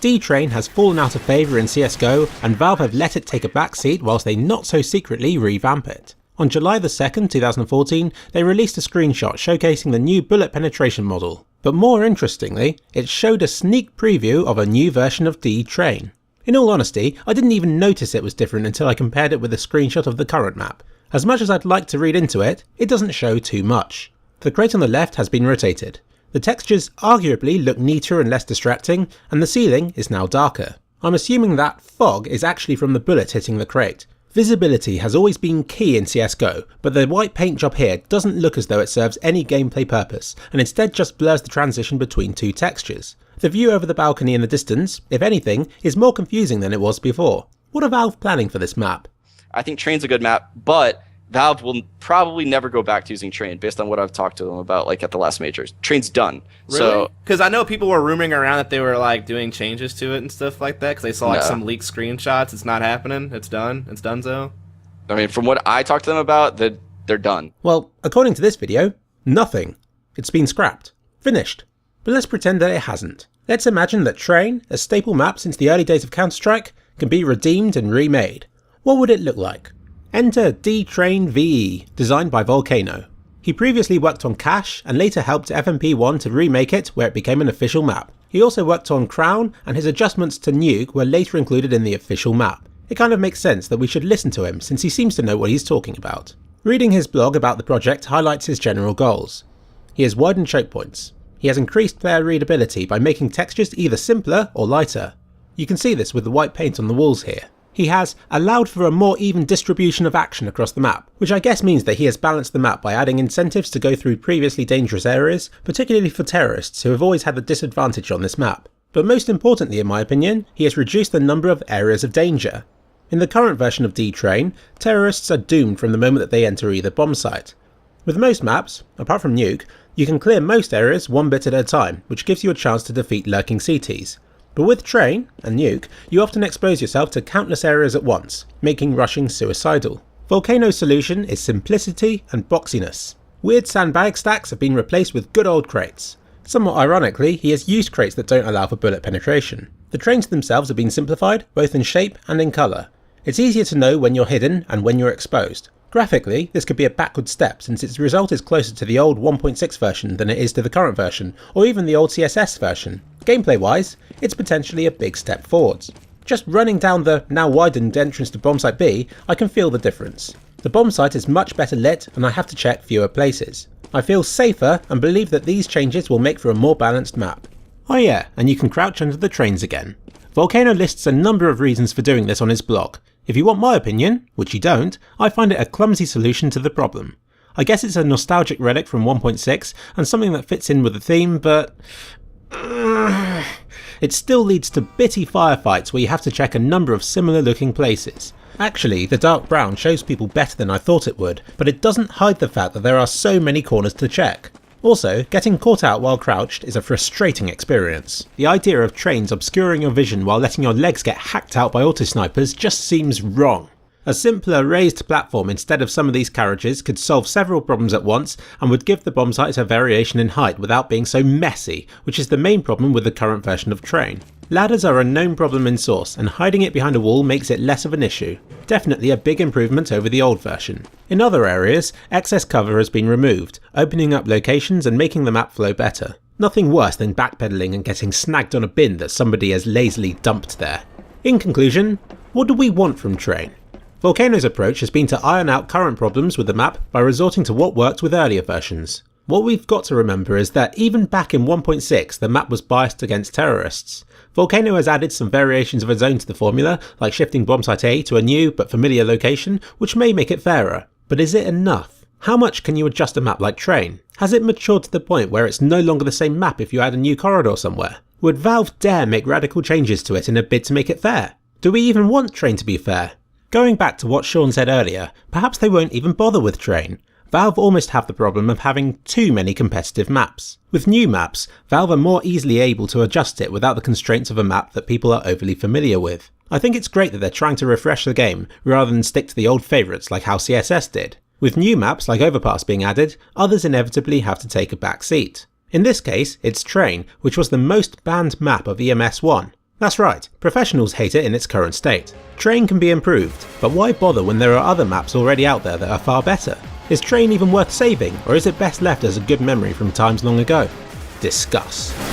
D-Train has fallen out of favour in CSGO, and Valve have let it take a backseat whilst they not so secretly revamp it. On July the 2nd, 2014, they released a screenshot showcasing the new bullet penetration model. But more interestingly, it showed a sneak preview of a new version of D-Train. In all honesty, I didn't even notice it was different until I compared it with a screenshot of the current map. As much as I'd like to read into it, it doesn't show too much. The crate on the left has been rotated. The textures arguably look neater and less distracting, and the ceiling is now darker. I'm assuming that fog is actually from the bullet hitting the crate. Visibility has always been key in CSGO, but the white paint job here doesn't look as though it serves any gameplay purpose, and instead just blurs the transition between two textures. The view over the balcony in the distance, if anything, is more confusing than it was before. What are Valve planning for this map? I think Train's a good map, but Valve will probably never go back to using Train based on what I've talked to them about, like at the last majors. Train's done. Really? So, because I know people were rumoring around that they were like doing changes to it and stuff like that because they saw like some leaked screenshots. It's not happening. It's done. It's donezo. I mean, from what I talked to them about, they're done. Well, according to this video, nothing. It's been scrapped. Finished. But let's pretend that it hasn't. Let's imagine that Train, a staple map since the early days of Counter-Strike, can be redeemed and remade. What would it look like? Enter D-Train VE, designed by Volcano. He previously worked on Cache and later helped FMP1 to remake it where it became an official map. He also worked on Crown, and his adjustments to Nuke were later included in the official map. It kind of makes sense that we should listen to him since he seems to know what he's talking about. Reading his blog about the project highlights his general goals. He has widened choke points. He has increased player readability by making textures either simpler or lighter. You can see this with the white paint on the walls here. He has allowed for a more even distribution of action across the map, which I guess means that he has balanced the map by adding incentives to go through previously dangerous areas, particularly for terrorists who have always had the disadvantage on this map. But most importantly in my opinion, he has reduced the number of areas of danger. In the current version of D-Train, terrorists are doomed from the moment that they enter either bomb site. With most maps, apart from Nuke, you can clear most areas one bit at a time, which gives you a chance to defeat lurking CTs. But with Train and Nuke, you often expose yourself to countless areas at once, making rushing suicidal. Volcano's solution is simplicity and boxiness. Weird sandbag stacks have been replaced with good old crates. Somewhat ironically, he has used crates that don't allow for bullet penetration. The trains themselves have been simplified, both in shape and in colour. It's easier to know when you're hidden and when you're exposed. Graphically, this could be a backward step since its result is closer to the old 1.6 version than it is to the current version, or even the old CSS version. Gameplay wise, it's potentially a big step forwards. Just running down the now widened entrance to bombsite B, I can feel the difference. The bombsite is much better lit and I have to check fewer places. I feel safer and believe that these changes will make for a more balanced map. Oh yeah, and you can crouch under the trains again. Volcano lists a number of reasons for doing this on his blog. If you want my opinion, which you don't, I find it a clumsy solution to the problem. I guess it's a nostalgic relic from 1.6 and something that fits in with the theme, but it still leads to bitty firefights where you have to check a number of similar looking places. Actually, the dark brown shows people better than I thought it would, but it doesn't hide the fact that there are so many corners to check. Also, getting caught out while crouched is a frustrating experience. The idea of trains obscuring your vision while letting your legs get hacked out by auto-snipers just seems wrong. A simpler raised platform instead of some of these carriages could solve several problems at once and would give the bombsite a variation in height without being so messy, which is the main problem with the current version of Train. Ladders are a known problem in Source, and hiding it behind a wall makes it less of an issue. Definitely a big improvement over the old version. In other areas, excess cover has been removed, opening up locations and making the map flow better. Nothing worse than backpedaling and getting snagged on a bin that somebody has lazily dumped there. In conclusion, what do we want from Train? Volcano's approach has been to iron out current problems with the map by resorting to what worked with earlier versions. What we've got to remember is that even back in 1.6 the map was biased against terrorists. Volcano has added some variations of its own to the formula, like shifting bombsite A to a new but familiar location, which may make it fairer. But is it enough? How much can you adjust a map like Train? Has it matured to the point where it's no longer the same map if you add a new corridor somewhere? Would Valve dare make radical changes to it in a bid to make it fair? Do we even want Train to be fair? Going back to what Sean said earlier, perhaps they won't even bother with Train. Valve almost have the problem of having too many competitive maps. With new maps, Valve are more easily able to adjust it without the constraints of a map that people are overly familiar with. I think it's great that they're trying to refresh the game rather than stick to the old favourites like how CSS did. With new maps like Overpass being added, others inevitably have to take a back seat. In this case, it's Train, which was the most banned map of EMS1. That's right, professionals hate it in its current state. Train can be improved, but why bother when there are other maps already out there that are far better? Is Train even worth saving, or is it best left as a good memory from times long ago? Discuss.